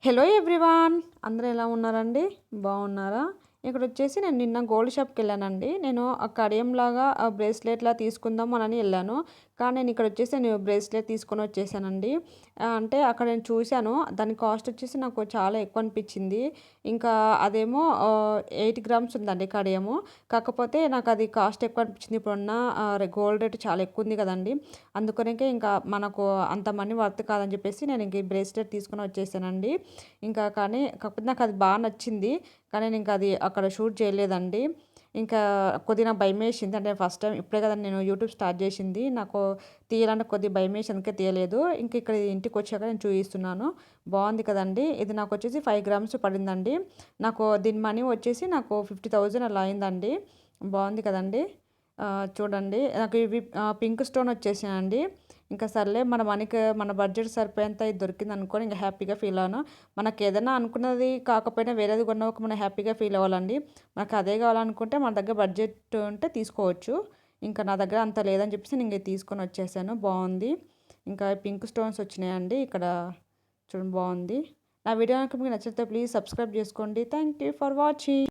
Hello everyone, అందరూ ఎలా ఉన్నారండి? బాగున్నారా? ఇక్కడొచ్చేసి నేను నిన్న గోల్డ్ షాప్‌కెళ్ళానండి. నేను ఆ కడియంలాగా బ్రేస్లెట్‌లా తీసుకుందాం అనని ఎళ్ళాను. కానీ నేను బ్రేస్లెట్ తీసుకొనొచ్చేసానండి. అంటే అక్కడ నేను చూసాను. దాని కాస్ట్ వచ్చేసి నాకు చాలా ఎక్కువ అనిపిచ్చింది. ఇంకా అదేమో 8 గ్రామ్స్ ఉందండి కడియము. కాకపోతే నాకది కాస్ట్ ఎక్కువ అనిపిచ్చింది. ఇప్పుడున్న గోల్డ్ రేట్ చాలా ఎక్కువుంది కదండీ! అందుకనికే ఇంకా మనకు అంత మనీ వర్త్ కాదని చెప్పేసి నేను ఇంక ఈ బ్రేస్లెట్ తీసుకొనొచ్చేసానండి. కాకపోతే నాకది నచ్చింది. కానీ నేనింక అది అక్కడ షూట్ చేయలేదండి. ఇంకా కొద్దిగా నాకు భయమేసింది. అంటే ఫస్ట్ టైమ్ ఇప్పుడే కదండీ నేను యూట్యూబ్ స్టార్ట్ చేసింది. నాకు తీయాలంటే కొద్దిగా భయమేసి అందుకే తీయలేదు. ఇంక ఇక్కడ ఇంటికొచ్చాక నేను చూయిస్తున్నాను. బావుంది కదండీ! ఇది నాకొచ్చేసి 5 గ్రామ్స్ పడిందండి. దీని మనీ వచ్చేసి నాకు 50,000 అలా అయిందండి. బావుంది కదండీ! చూడండి నాకు ఇవి పింక్ స్టోన్ వచ్చేసాయండి. ఇంకా సర్లే మన మనీకి మన బడ్జెట్ సరిపోయేంత ఇది దొరికిందనుకోని ఇంక హ్యాపీగా ఫీల్ అవ్వను. మనకేదైనా అనుకున్నది కాకపోయినా వేరేది కొన్నాక మనం హ్యాపీగా ఫీల్ అవ్వాలండి. మనకు అదే కావాలనుకుంటే మన దగ్గర బడ్జెట్ ఉంటే తీసుకోవచ్చు. ఇంకా నా దగ్గర అంత లేదని చెప్పేసి నేను ఇంక తీసుకొని వచ్చేసాను. బావుంది. ఇంకా పింక్ స్టోన్స్ వచ్చినాయండి ఇక్కడ. చూడండి బావుంది. నా వీడియో గనుక మీకు నచ్చితే ప్లీజ్ సబ్స్క్రైబ్ చేసుకోండి. Thank you for watching.